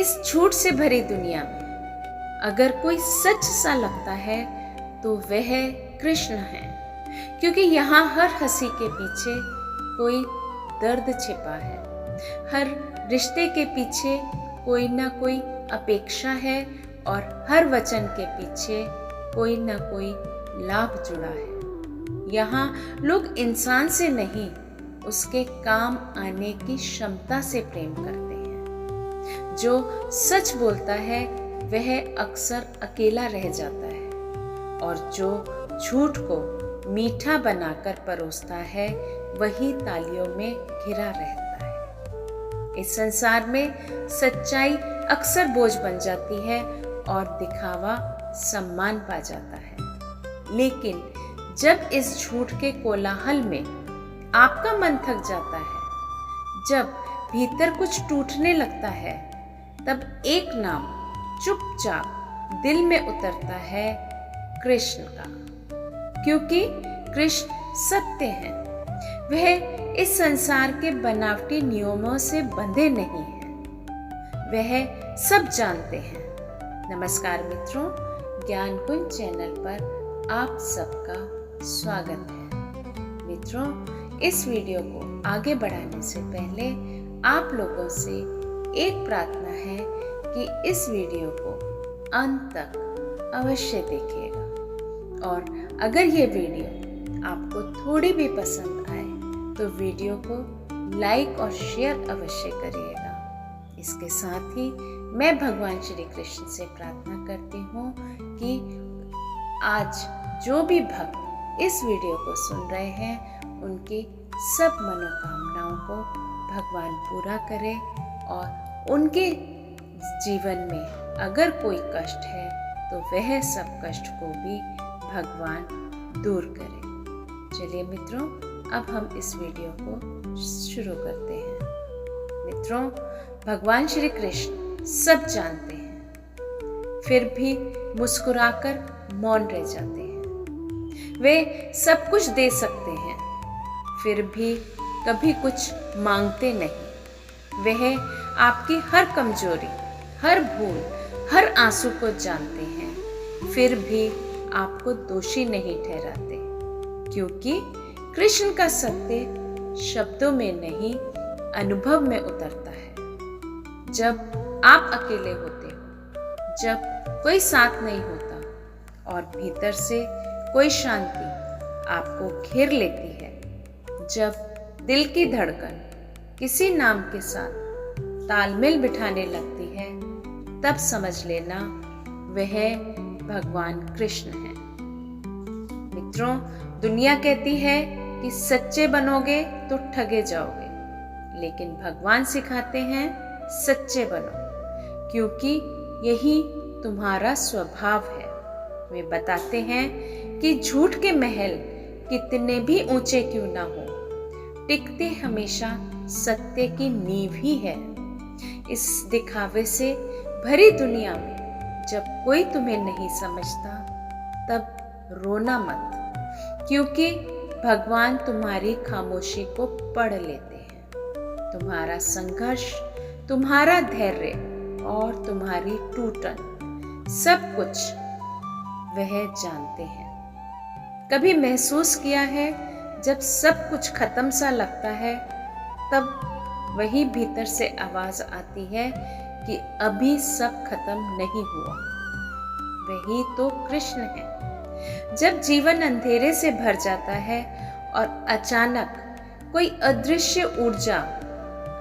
इस झूठ से भरी दुनिया में अगर कोई सच सा लगता है तो वह कृष्ण है, क्योंकि यहाँ हर हंसी के पीछे कोई दर्द छिपा है, हर रिश्ते के पीछे कोई ना कोई अपेक्षा है और हर वचन के पीछे कोई ना कोई लाभ जुड़ा है। यहाँ लोग इंसान से नहीं, उसके काम आने की क्षमता से प्रेम करते हैं। जो सच बोलता है वह अक्सर अकेला रह जाता है और जो झूठ को मीठा बनाकर परोसता है वही तालियों में घिरा रहता है। इस संसार में सच्चाई अक्सर बोझ बन जाती है और दिखावा सम्मान पा जाता है। लेकिन जब इस झूठ के कोलाहल में आपका मन थक जाता है, जब भीतर कुछ टूटने लगता है, तब एक नाम चुपचाप दिल में उतरता है, कृष्ण का। क्योंकि कृष्ण सत्य हैं, वह इस संसार के बनावटी नियमों से बंधे नहीं हैं, वह सब जानते हैं। नमस्कार मित्रों, ज्ञान कुंज चैनल पर आप सबका स्वागत है। मित्रों, इस वीडियो को आगे बढ़ाने से पहले आप लोगों से एक प्रार्थना है कि इस वीडियो को अंत तक अवश्य देखिएगा और अगर ये वीडियो आपको थोड़ी भी पसंद आए तो वीडियो को लाइक और शेयर अवश्य करिएगा। इसके साथ ही मैं भगवान श्री कृष्ण से प्रार्थना करती हूँ कि आज जो भी भक्त इस वीडियो को सुन रहे हैं उनकी सब मनोकामनाओं को भगवान पूरा करे और उनके जीवन में अगर कोई कष्ट है तो वह सब कष्ट को भी भगवान दूर करे। चलिए मित्रों, अब हम इस वीडियो को शुरू करते हैं। मित्रों, भगवान श्री कृष्ण सब जानते हैं, फिर भी मुस्कुराकर मौन रह जाते हैं। वे सब कुछ दे सकते हैं, फिर भी कभी कुछ मांगते नहीं। वह आपकी हर कमजोरी, हर भूल, हर आंसू को जानते हैं, फिर भी आपको दोषी नहीं ठहराते, क्योंकि कृष्ण का सत्य शब्दों में नहीं, अनुभव में उतरता है। जब आप अकेले होते हो, जब कोई साथ नहीं होता और भीतर से कोई शांति आपको घेर लेती है, जब दिल की धड़कन किसी नाम के साथ तालमेल बिठाने लगती है, तब समझ लेना वह भगवान कृष्ण हैं। मित्रों, दुनिया कहती है कि सच्चे बनोगे तो ठगे जाओगे, लेकिन भगवान सिखाते हैं सच्चे बनो, क्योंकि यही तुम्हारा स्वभाव है। वे बताते हैं कि झूठ के महल कितने भी ऊंचे क्यों ना हो, टिकते हमेशा सत्य की नींव ही है। इस दिखावे से भरी दुनिया में जब कोई तुम्हें नहीं समझता, तब रोना मत, क्योंकि भगवान तुम्हारी खामोशी को पढ़ लेते हैं। तुम्हारा संघर्ष, तुम्हारा धैर्य और तुम्हारी टूटन, सब कुछ वह जानते हैं। कभी महसूस किया है जब सब कुछ खत्म सा लगता है, तब वही भीतर से आवाज आती है कि अभी सब खत्म नहीं हुआ। वही तो कृष्ण है। जब जीवन अंधेरे से भर जाता है और अचानक कोई अदृश्य ऊर्जा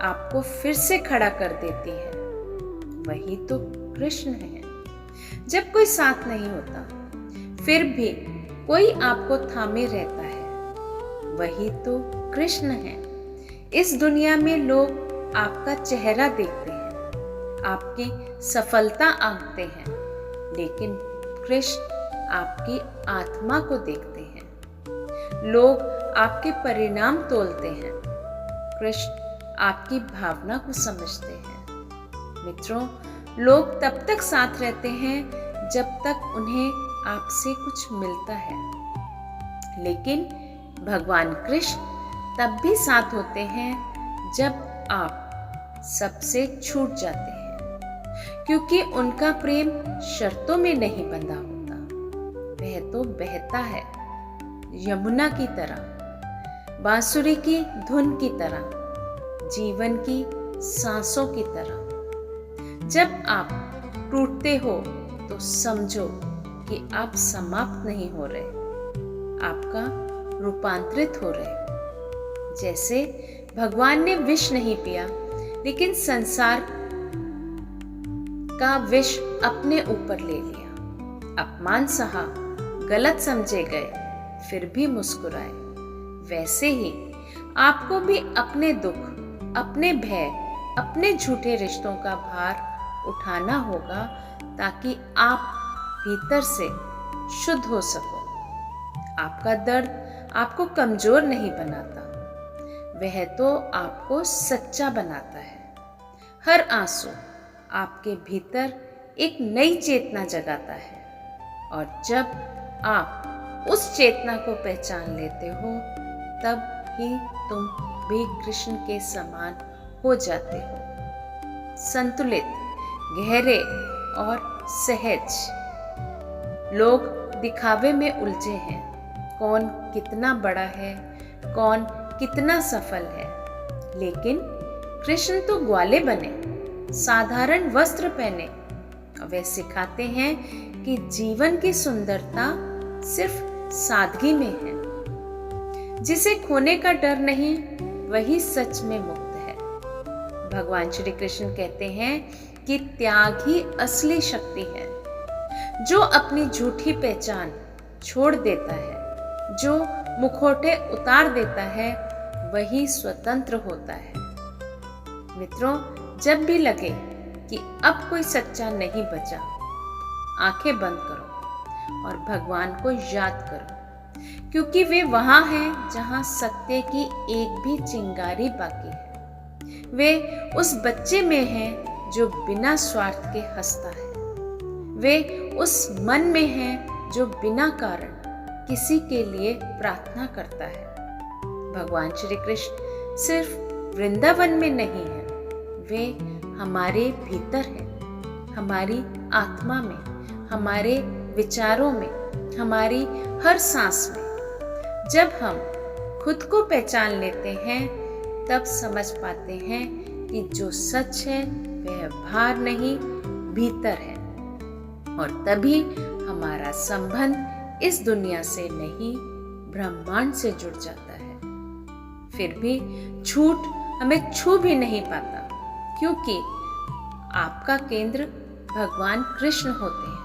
आपको फिर से खड़ा कर देती है, वही तो कृष्ण है। जब कोई साथ नहीं होता, फिर भी कोई आपको थामे रहता है, वही तो कृष्ण है। इस दुनिया में लोग आपका चेहरा देखते हैं, आपकी सफलता आंकते हैं, लेकिन कृष्ण आपकी आत्मा को देखते हैं। लोग आपके परिणाम तोलते हैं, कृष्ण आपकी भावना को समझते हैं। मित्रों, लोग तब तक साथ रहते हैं जब तक उन्हें आपसे कुछ मिलता है, लेकिन भगवान कृष्ण तब भी साथ होते हैं जब आप सबसे छूट जाते हैं। क्योंकि उनका प्रेम शर्तों में नहीं बंधा होता। वह तो बहता है यमुना की तरह, बांसुरी की धुन की तरह, जीवन की सांसों की तरह। जब आप टूटते हो तो समझो कि आप समाप्त नहीं हो रहे, आपका रूपांतरित हो रहे। जैसे भगवान ने विष नहीं पिया, लेकिन संसार का विष अपने ऊपर ले लिया। अपमान सहा, गलत समझे गए, फिर भी मुस्कुराए। वैसे ही आपको भी अपने दुख, अपने भय, अपने झूठे रिश्तों का भार उठाना होगा, ताकि आप भीतर से शुद्ध हो सको। आपका दर्द आपको कमजोर नहीं बनाता, वह तो आपको सच्चा बनाता है। हर आंसू आपके भीतर एक नई चेतना जगाता है, और जब आप उस चेतना को पहचान लेते हो, तब ही तुम भी कृष्ण के समान हो जाते हो। संतुलित, गहरे और सहज। लोग दिखावे में उलझे हैं, कौन कितना बड़ा है, कौन कितना सफल है। लेकिन कृष्ण तो ग्वाले बने, साधारण वस्त्र पहने। वे सिखाते हैं कि जीवन की सुंदरता सिर्फ सादगी में है। जिसे खोने का डर नहीं, वही सच में मुक्त है। भगवान श्री कृष्ण कहते हैं कि त्याग ही असली शक्ति है। जो अपनी झूठी पहचान छोड़ देता है, जो मुखौटे उतार देता है, वही स्वतंत्र होता है। मित्रों, जब भी लगे कि अब कोई सच्चा नहीं बचा, आंखें बंद करो और भगवान को याद करो, क्योंकि वे वहां हैं जहां सत्य की एक भी चिंगारी बाकी है। वे उस बच्चे में हैं जो बिना स्वार्थ के हंसता है। वे उस मन में हैं जो बिना कारण किसी के लिए प्रार्थना करता है। भगवान श्री कृष्ण सिर्फ वृंदावन में नहीं है, वे हमारे भीतर हैं, हमारी आत्मा में, हमारे विचारों में, हमारी हर सांस में। जब हम खुद को पहचान लेते हैं, तब समझ पाते हैं कि जो सच है वह बाहर नहीं, भीतर है। और तभी हमारा संबंध इस दुनिया से नहीं, ब्रह्मांड से जुड़ जाता है। फिर भी झूठ हमें छू भी नहीं पाता, क्योंकि आपका केंद्र भगवान कृष्ण होते हैं।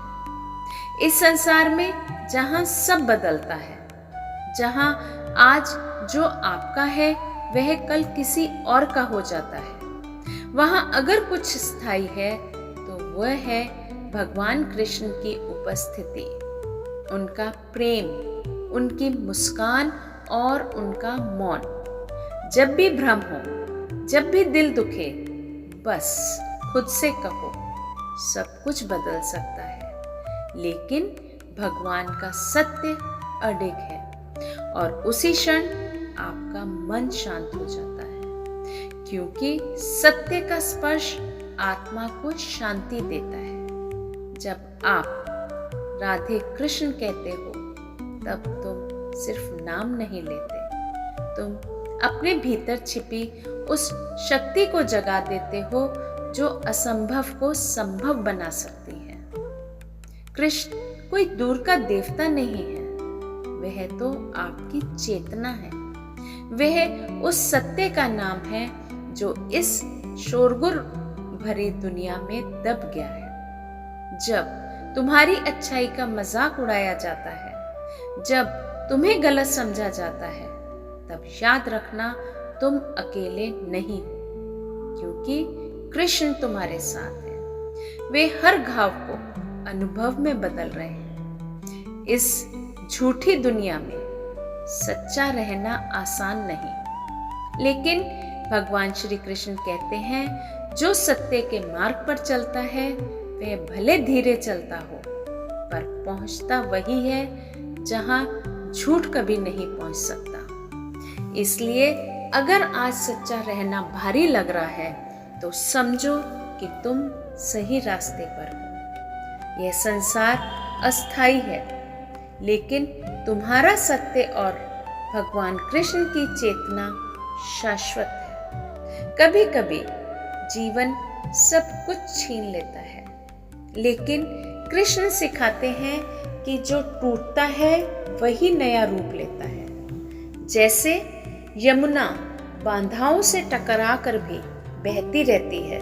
इस संसार में जहां सब बदलता है, जहां आज जो आपका है वह कल किसी और का हो जाता है, वहां अगर कुछ स्थायी है तो वह है भगवान कृष्ण की उपस्थिति, उनका प्रेम, उनकी मुस्कान और उनका मौन। जब भी भ्रम हो, जब भी दिल दुखे, बस खुद से कहो, सब कुछ बदल सकता है, लेकिन भगवान का सत्य अडिग है। और उसी क्षण आपका मन शांत हो जाता है, क्योंकि सत्य का स्पर्श आत्मा को शांति देता है। जब आप राधे कृष्ण कहते हो, तब तुम सिर्फ नाम नहीं लेते, तुम अपने भीतर छिपी उस शक्ति को जगा देते हो जो असंभव को संभव बना सकती है। कृष्ण कोई दूर का देवता नहीं है, वह तो आपकी चेतना है। वह उस सत्य का नाम है जो इस शोरगुल भरी दुनिया में दब गया है। जब तुम्हारी अच्छाई का मजाक उड़ाया जाता है, जब तुम्हें गलत समझा जाता है, तब याद रखना तुम अकेले नहीं हो, क्योंकि कृष्ण तुम्हारे साथ है। वे हर घाव को अनुभव में बदल रहे हैं। इस झूठी दुनिया में सच्चा रहना आसान नहीं, लेकिन भगवान श्री कृष्ण कहते हैं, जो सत्य के मार्ग पर चलता है वह भले धीरे चलता हो, पर पहुंचता वही है जहां झूठ कभी नहीं पहुंच सकता। इसलिए अगर आज सच्चा रहना भारी लग रहा है, तो समझो कि तुम सही रास्ते पर हो। यह संसार अस्थाई है, लेकिन तुम्हारा सत्य और भगवान कृष्ण की चेतना शाश्वत है। कभी कभी जीवन सब कुछ छीन लेता है, लेकिन कृष्ण सिखाते हैं कि जो टूटता है वही नया रूप लेता है। जैसे यमुना बांधाओं से टकरा कर भी बहती रहती है,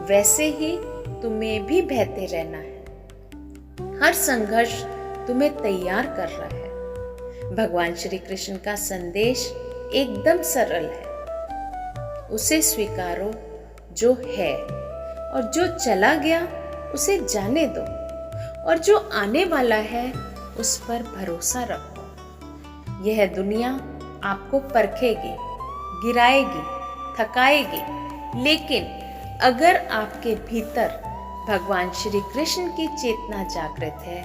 वैसे ही तुम्हें भी बहते रहना है। हर संघर्ष तुम्हें तैयार कर रहा है। भगवान श्री कृष्ण का संदेश एकदम सरल है। उसे स्वीकारो जो है, और जो चला गया उसे जाने दो, और जो आने वाला है उस पर भरोसा रखो। यह दुनिया आपको परखेगी, गिराएगी, थकाएगी, लेकिन अगर आपके भीतर भगवान श्री कृष्ण की चेतना जागृत है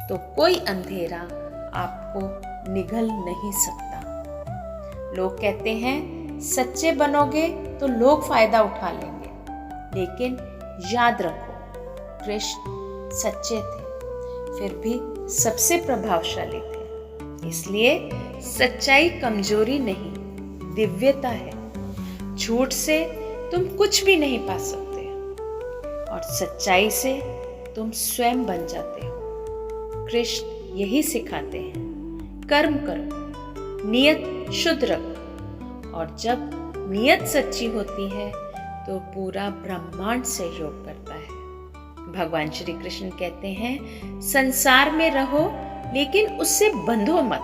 तो कोई अंधेरा आपको निगल नहीं सकता। लोग कहते हैं सच्चे बनोगे तो लोग फायदा उठा लेंगे, लेकिन याद रखो कृष्ण सच्चे थे, फिर भी सबसे प्रभावशाली थे। इसलिए सच्चाई कमजोरी नहीं, दिव्यता है। झूठ से तुम कुछ भी नहीं पा सकते, और सच्चाई से तुम स्वयं बन जाते हो। कृष्ण यही सिखाते हैं, कर्म करो, नियत शुद्ध रखो, और जब नियत सच्ची होती है तो पूरा ब्रह्मांड सहयोग करता है। भगवान श्री कृष्ण कहते हैं संसार में रहो, लेकिन उससे बंधो मत,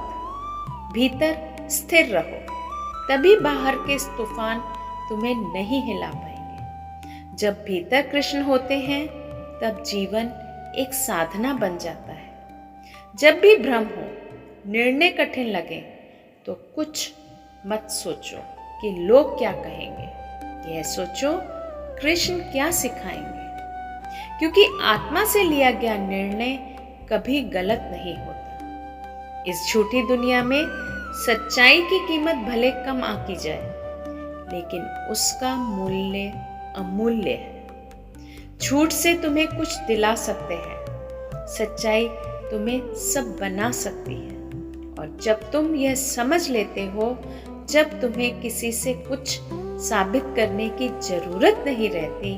भीतर स्थिर रहो, तभी बाहर के तूफान तुम्हें नहीं हिला पाएंगे। जब भीतर कृष्ण होते हैं तब जीवन एक साधना बन जाता है। जब भी भ्रम हो, निर्णय कठिन लगे, तो कुछ मत सोचो कि लोग क्या कहेंगे, यह सोचो कृष्ण क्या सिखाएंगे, क्योंकि आत्मा से लिया गया निर्णय कभी गलत नहीं होता। इस झूठी दुनिया में सच्चाई की कीमत भले कम आंकी जाए, लेकिन उसका मूल्य अमूल्य है। झूठ से तुम्हें कुछ दिला सकते हैं, सच्चाई तुम्हें सब बना सकती है। और जब तुम यह समझ लेते हो, जब तुम्हें किसी से कुछ साबित करने की जरूरत नहीं रहती,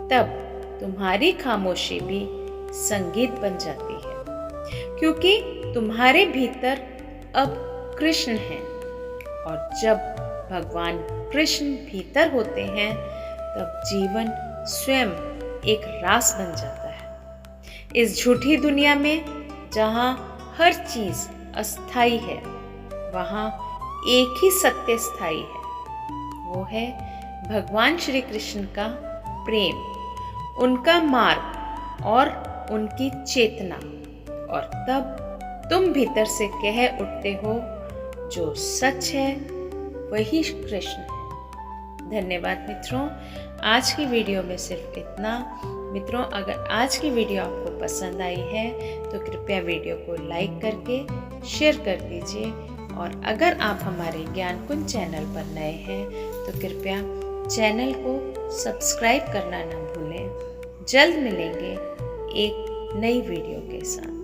तब तुम्हारी खामोशी भी संगीत बन जाती है, क्योंकि तुम्हारे भीतर अब कृष्ण है। और जब भगवान कृष्ण भीतर होते हैं तब जीवन स्वयं एक रास बन जाता है। इस झूठी दुनिया में जहाँ हर चीज अस्थाई है, वहाँ एक ही सत्य स्थायी है, वो है भगवान श्री कृष्ण का प्रेम, उनका मार्ग और उनकी चेतना। और तब तुम भीतर से कह उठते हो जो सच है वही कृष्ण है। धन्यवाद मित्रों, आज की वीडियो में सिर्फ इतना। मित्रों, अगर आज की वीडियो आपको पसंद आई है तो कृपया वीडियो को लाइक करके शेयर कर दीजिए, और अगर आप हमारे ज्ञान कुंज चैनल पर नए हैं तो कृपया चैनल को सब्सक्राइब करना न भूलें। जल्द मिलेंगे एक नई वीडियो के साथ।